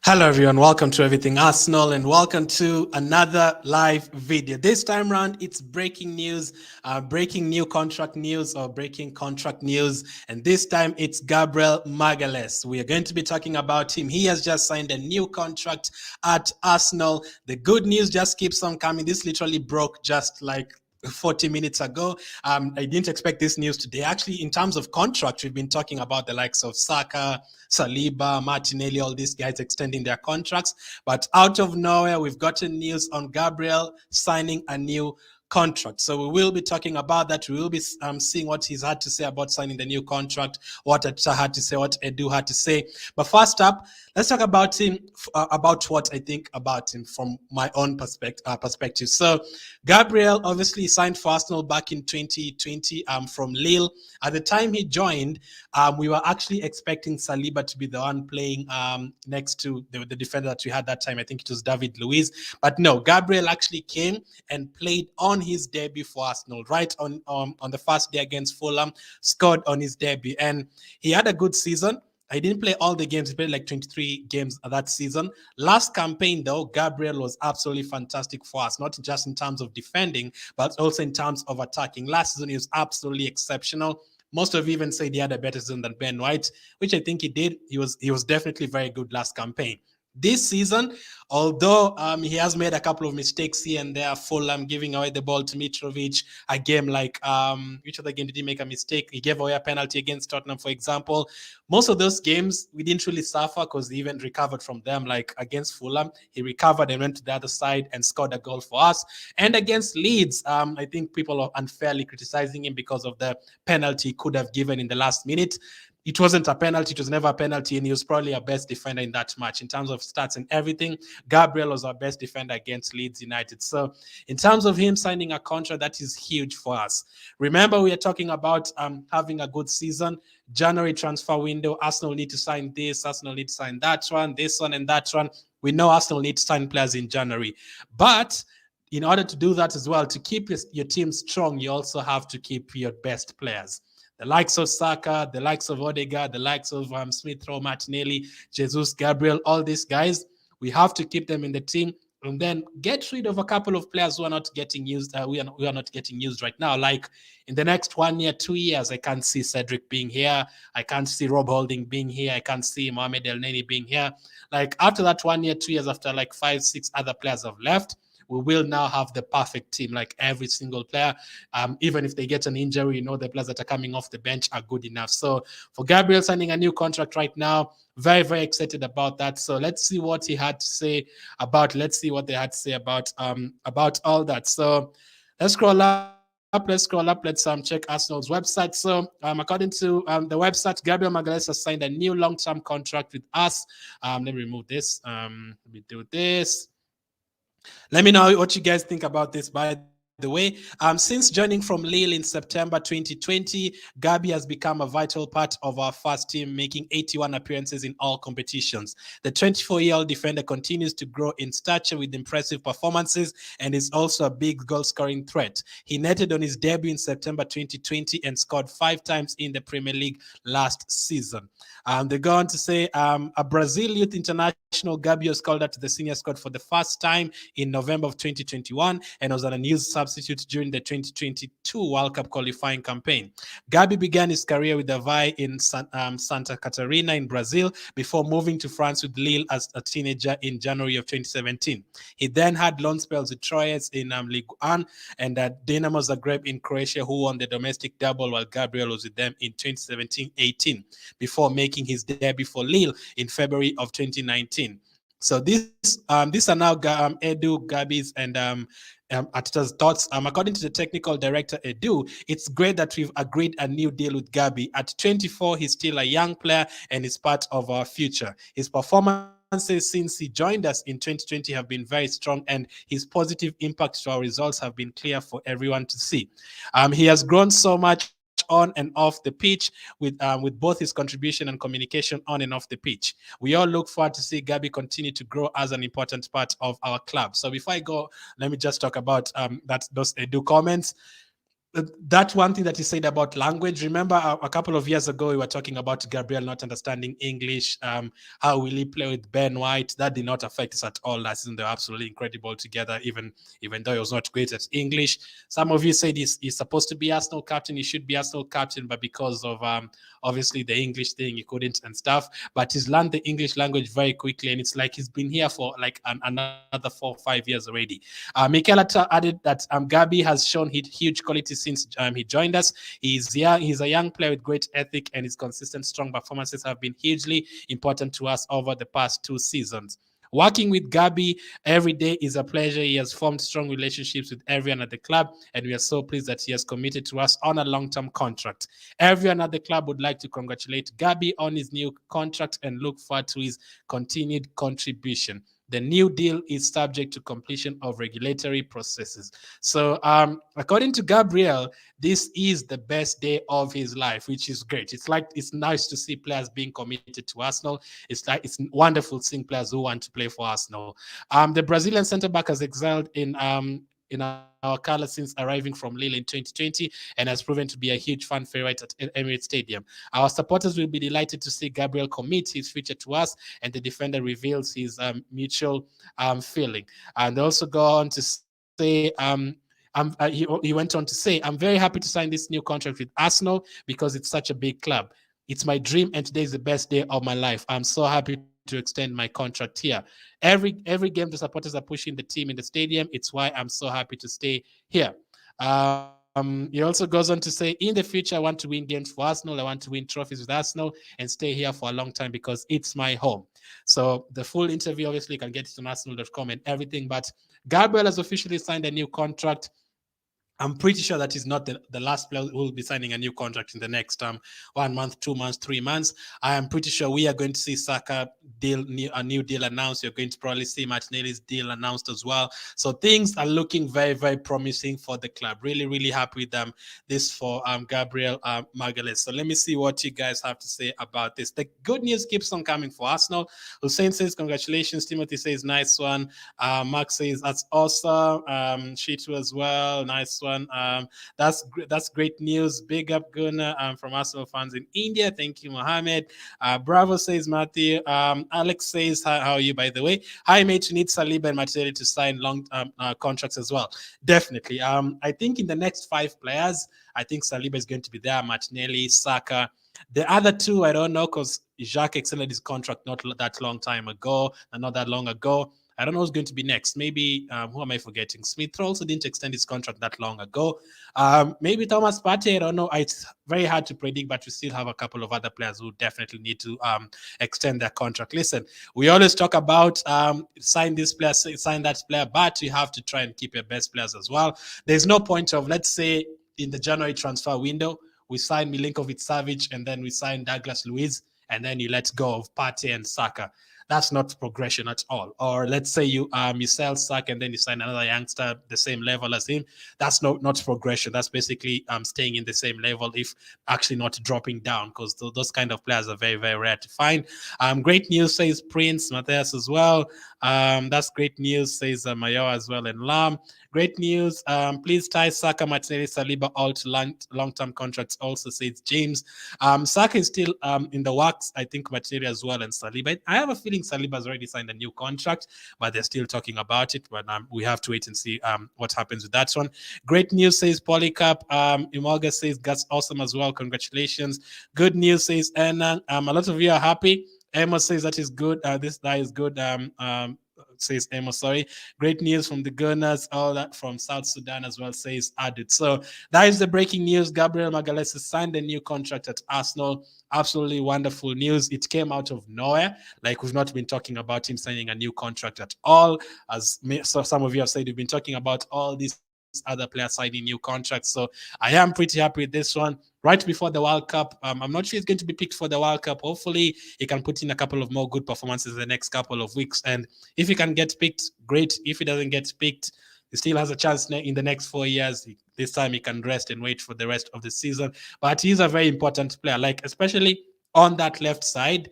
Hello, everyone. Welcome to Everything Arsenal and welcome to another live video. This time around, it's breaking news, breaking new contract news or breaking contract news. And this time, it's Gabriel Magalhaes. We are going to be talking about him. He has just signed a new contract at Arsenal. The good news just keeps on coming. This literally broke just like 40 minutes ago. I didn't expect this news today. Actually, in terms of contract, we've been talking about the likes of Saka, Saliba, Martinelli, all these guys extending their contracts. But out of nowhere, we've gotten news on Gabriel signing a new contract. So we will be talking about that. We will be seeing what he's had to say about signing the new contract, what Arteta had to say, what Edu had to say. But first up, let's talk about him, about what I think about him from my own perspective. So Gabriel obviously signed for Arsenal back in 2020 from Lille. At the time he joined, we were actually expecting Saliba to be the one playing next to the defender that we had that time. I think it was David Luiz. But no, Gabriel actually came and played on his debut for Arsenal, right on the first day against Fulham, scored on his debut. And he had a good season. He didn't play all the games. He played like 23 games that season. Last campaign, though, Gabriel was absolutely fantastic for us, not just in terms of defending, but also in terms of attacking. Last season, he was absolutely exceptional. Most of you even said he had a better season than Ben White, which I think he did. He was definitely very good last campaign. This season, although he has made a couple of mistakes here and there, Fulham giving away the ball to Mitrovic, a game like, which other game did he make a mistake? He gave away a penalty against Tottenham, for example. Most of those games, we didn't really suffer because he even recovered from them, like against Fulham. He recovered and went to the other side and scored a goal for us. And against Leeds, I think people are unfairly criticizing him because of the penalty he could have given in the last minute. It wasn't a penalty. It was never a penalty, and he was probably our best defender in that match. In terms of stats and everything, Gabriel was our best defender against Leeds United. So in terms of him signing a contract, that is huge for us. Remember, we are talking about having a good season. January transfer window, Arsenal need to sign this, Arsenal need to sign that one, this one, and that one. We know Arsenal need to sign players in January. But in order to do that as well, to keep your team strong, you also have to keep your best players. The likes of Saka, the likes of Odegaard, the likes of Smith Rowe, Martinelli, Jesus, Gabriel, all these guys, we have to keep them in the team and then get rid of a couple of players who are not getting used. We are not getting used right now. Like in the next 1 year, 2 years, I can't see Cedric being here. I can't see Rob Holding being here. I can't see Mohamed El Neni being here. Like after that 1 year, 2 years, after like 5, 6 other players have left, we will now have the perfect team, like every single player. Even if they get an injury, you know, the players that are coming off the bench are good enough. So for Gabriel signing a new contract right now, very, very excited about that. So let's see what he had to say let's see what they had to say about all that. So let's scroll up. Let's check Arsenal's website. So according to the website, Gabriel Magalhaes has signed a new long-term contract with us. Let me remove this. Let me do this. Let me know what you guys think about this, by the way. Since joining from Lille in September 2020, Gabi has become a vital part of our first team, making 81 appearances in all competitions. The 24-year-old defender continues to grow in stature with impressive performances and is also a big goal-scoring threat. He netted on his debut in September 2020 and scored 5 times in the Premier League last season. They go on to say a Brazil youth international, Gabi was called up to the senior squad for the first time in November of 2021 and was an unused substitute during the 2022 World Cup qualifying campaign. Gabi began his career with Avaí in Santa Catarina in Brazil before moving to France with Lille as a teenager in January of 2017. He then had loan spells with Troyes in Ligue 1 and Dinamo Zagreb in Croatia, who won the domestic double while Gabriel was with them in 2017-18 before making his debut for Lille in February of 2019. So these are now Edu, Gabi's, and Arteta's thoughts. According to the technical director Edu, it's great that we've agreed a new deal with Gabi. At 24, he's still a young player and is part of our future. His performances since he joined us in 2020 have been very strong, and his positive impact to our results have been clear for everyone to see. He has grown so much on and off the pitch with both his contribution and communication on and off the pitch. We all look forward to see Gabi continue to grow as an important part of our club. So before I go, let me just talk about those Edu comments. that one thing that you said about language. Remember, a couple of years ago, we were talking about Gabriel not understanding English. How will he play with Ben White? That did not affect us at all last season. They're absolutely incredible together, even though he was not great at English. Some of you said he's supposed to be Arsenal captain. He should be Arsenal captain, but because of obviously the English thing, he couldn't and stuff. But he's learned the English language very quickly, and it's like he's been here for like another 4 or 5 years already. Mikel added that Gabi has shown huge quality since he joined us. He's young. He's a young player with great ethic, and his consistent, strong performances have been hugely important to us over the past 2 seasons. Working with Gabi every day is a pleasure. He has formed strong relationships with everyone at the club, and we are so pleased that he has committed to us on a long-term contract. Everyone at the club would like to congratulate Gabi on his new contract and look forward to his continued contribution. The new deal is subject to completion of regulatory processes. So, according to Gabriel, this is the best day of his life, which is great. It's nice to see players being committed to Arsenal. It's wonderful seeing players who want to play for Arsenal. The Brazilian centre back has excelled in our colours since arriving from Lille in 2020 and has proven to be a huge fan favorite at Emirates Stadium. Our supporters will be delighted to see Gabriel commit his future to us, and the defender reveals his mutual feeling. And they also go on to say, he went on to say, I'm very happy to sign this new contract with Arsenal because it's such a big club. It's my dream, and today is the best day of my life. I'm so happy to extend my contract here. Every game, the supporters are pushing the team in the stadium. It's why I'm so happy to stay here. He also goes on to say, in the future, I want to win games for Arsenal. I want to win trophies with Arsenal and stay here for a long time because it's my home. So the full interview, obviously, you can get it on arsenal.com and everything. But Gabriel has officially signed a new contract. I'm pretty sure that he's not the last player who will be signing a new contract in the next 1 month, 2 months, 3 months. I am pretty sure we are going to see Saka a new deal announced. You're going to probably see Martinelli's deal announced as well. So things are looking very, very promising for the club. Really, really happy with this for Gabriel Magalhaes. So let me see what you guys have to say about this. The good news keeps on coming for Arsenal. Hussein says, congratulations. Timothy says, nice one. Mark says, that's awesome. Shitu as well, nice one. That's great news. Big up Gunnar from Arsenal fans in India. Thank you, Mohammed. Bravo says Matthew. Alex says, how are you, by the way? Hi, mate. You need Saliba and Martinelli to sign long contracts as well. Definitely. I think in the next 5 players, I think Saliba is going to be there. Martinelli, Saka. The other 2, I don't know, because Jacques extended his contract not that long time ago, and not that long ago. I don't know who's going to be next. Maybe, who am I forgetting? Smith also didn't extend his contract that long ago. Maybe Thomas Partey, I don't know. It's very hard to predict, but we still have a couple of other players who definitely need to extend their contract. Listen, we always talk about sign this player, sign that player, but you have to try and keep your best players as well. There's no point of, let's say, in the January transfer window, we sign Milinkovic-Savic, and then we sign Douglas Luiz, and then you let go of Partey and Saka. That's not progression at all. Or let's say you sell Saka and then you sign another youngster the same level as him. That's not progression. That's basically staying in the same level, if actually not dropping down, because those kind of players are very, very rare to find. Great news, says Prince Matthias as well. That's great news, says Mayo as well, and Lam. Great news. Please tie Saka, Martinelli, Saliba all to long-term contracts. Also, says James. Saka is still in the works. I think Martinelli as well, and Saliba. I have a feeling Saliba has already signed a new contract, but they're still talking about it. But we have to wait and see what happens with that one. Great news, says Polycarp. Imoga says that's awesome as well. Congratulations. Good news, says Anna. A lot of you are happy. Emma says that is good. This guy is good. Says Emma, sorry. Great news from the Gunners, all that from South Sudan as well, says Adit. So that is the breaking news. Gabriel Magalhaes has signed a new contract at Arsenal. Absolutely wonderful news. It came out of nowhere. Like, we've not been talking about him signing a new contract at all. As some of you have said, we've been talking about all these other players signing new contracts. So I am pretty happy with this one. Right before the World Cup, I'm not sure he's going to be picked for the World Cup. Hopefully, he can put in a couple of more good performances in the next couple of weeks. And if he can get picked, great. If he doesn't get picked, he still has a chance in the next 4 years. This time he can rest and wait for the rest of the season. But he's a very important player, like especially on that left side.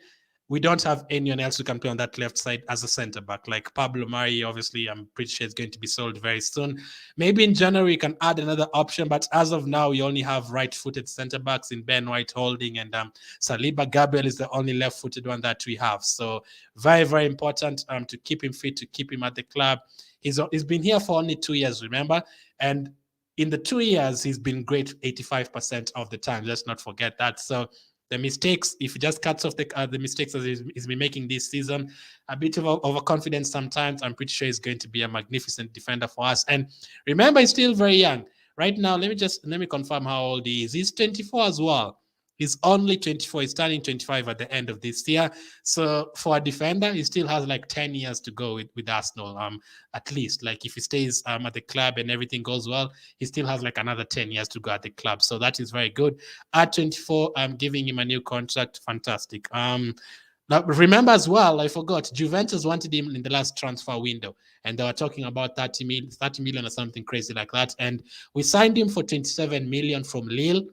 we don't have anyone else who can play on that left side as a centre back. Like Pablo Mari, obviously, I'm pretty sure it's going to be sold very soon. Maybe in January you can add another option, but as of now, you only have right-footed centre backs in Ben White, Holding, and Saliba. Gabriel is the only left-footed one that we have. So very, very important to keep him fit, to keep him at the club. He's been here for only 2 years, remember, and in the 2 years he's been great 85% of the time. Let's not forget that. So the mistakes, if he just cuts off the mistakes that he's been making this season, a bit of overconfidence sometimes, I'm pretty sure he's going to be a magnificent defender for us. And remember, he's still very young. Right now, let me confirm how old he is. He's 24 as well. He's only 24. He's turning 25 at the end of this year. So for a defender, he still has like 10 years to go with Arsenal, at least. Like if he stays at the club and everything goes well, he still has like another 10 years to go at the club. So that is very good. At 24, I'm giving him a new contract. Fantastic. Now, remember as well, I forgot, Juventus wanted him in the last transfer window, and they were talking about 30 million or something crazy like that. And we signed him for 27 million from Lille.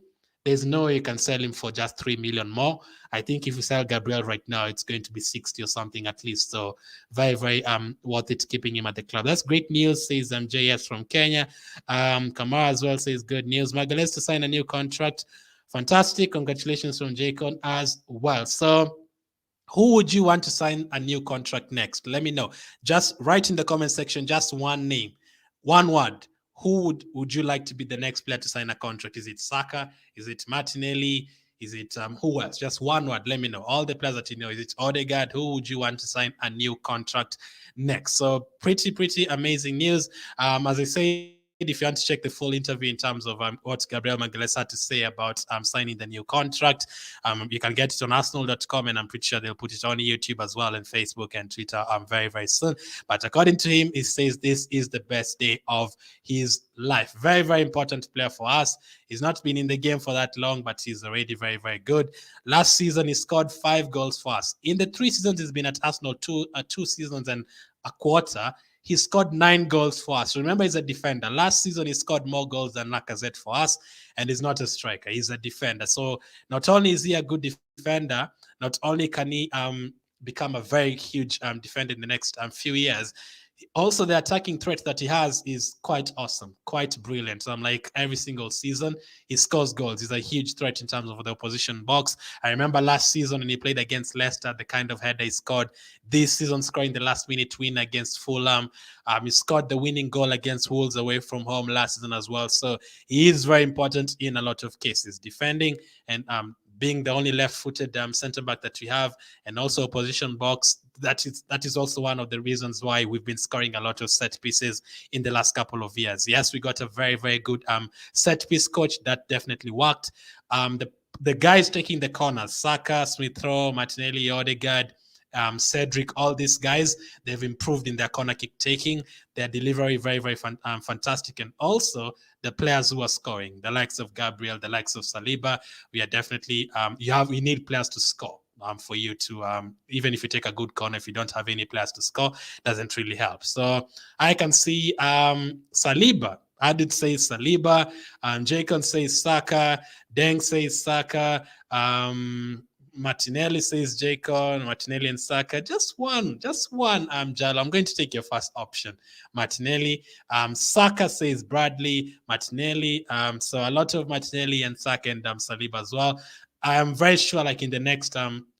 There's no way you can sell him for just 3 million more. I think if you sell Gabriel right now, it's going to be 60 or something at least. So very, very worth it keeping him at the club. That's great news, says JS from Kenya. Kamara as well says good news. Magalhaes to sign a new contract. Fantastic. Congratulations from Jacon as well. So who would you want to sign a new contract next? Let me know. Just write in the comment section, just one name, one word. Who would you like to be the next player to sign a contract? Is it Saka? Is it Martinelli? Is it who else? Just one word. Let me know. All the players that you know. Is it Odegaard? Who would you want to sign a new contract next? So pretty amazing news. As I said, if you want to check the full interview in terms of what Gabriel Magalhaes had to say about signing the new contract, you can get it on Arsenal.com, and I'm pretty sure they'll put it on YouTube as well, and Facebook and Twitter very, very soon. But according to him, he says this is the best day of his life. Very, very important player for us. He's not been in the game for that long, but he's already very, very good. Last season, he scored 5 goals for us. In the 3 seasons he's been at Arsenal, 2 seasons and a quarter, he scored 9 goals for us. Remember, he's a defender. Last season, he scored more goals than Lacazette for us, and he's not a striker. He's a defender. So not only is he a good defender, not only can he become a very huge defender in the next few years, also the attacking threat that he has is quite awesome, quite brilliant. So I'm like, every single season he scores goals. He's a huge threat in terms of the opposition box. I remember last season when he played against Leicester, the kind of header he scored. This season, scoring the last minute win against Fulham. He scored the winning goal against Wolves away from home last season as well. So he is very important in a lot of cases, defending and being the only left-footed centre back that we have, and also opposition box. That is also one of the reasons why we've been scoring a lot of set pieces in the last couple of years. Yes, we got a very, very good set piece coach. That definitely worked. The guys taking the corners, Saka, Smith-Rowe, Martinelli, Odegaard, Cedric, all these guys, they've improved in their corner kick taking, their delivery, very, very fantastic. And also the players who are scoring, the likes of Gabriel, the likes of Saliba, we are definitely, we need players to score. For you to, even if you take a good corner, if you don't have any players to score, doesn't really help. So I can see Saliba. I did say Saliba. Jacob says Saka. Deng says Saka. Martinelli says Jacob. Martinelli and Saka. Just one. Jalo. I'm going to take your first option, Martinelli. Saka says Bradley. Martinelli. So a lot of Martinelli and Saka and Saliba as well. I am very sure, like in the next,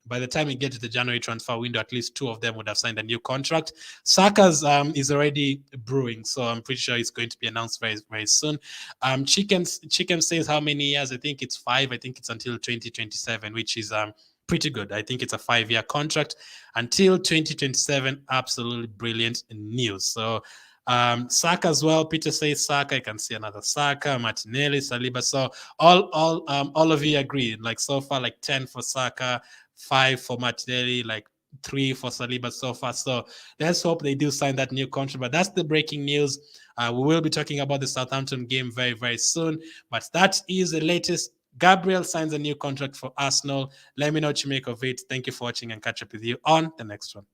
by the time we get to the January transfer window, at least 2 of them would have signed a new contract. Saka's is already brewing, so I'm pretty sure it's going to be announced very, very soon. Chicken says how many years? I think it's 5. I think it's until 2027, which is pretty good. I think it's a 5-year contract until 2027. Absolutely brilliant news. So Saka as well. Peter says Saka. I can see another Saka, Martinelli, Saliba. So all of you agree. Like so far, like 10 for Saka, 5 for Martinelli, like 3 for Saliba so far. So let's hope they do sign that new contract. But that's the breaking news. We will be talking about the Southampton game very, very soon. But that is the latest. Gabriel signs a new contract for Arsenal. Let me know what you make of it. Thank you for watching, and catch up with you on the next one.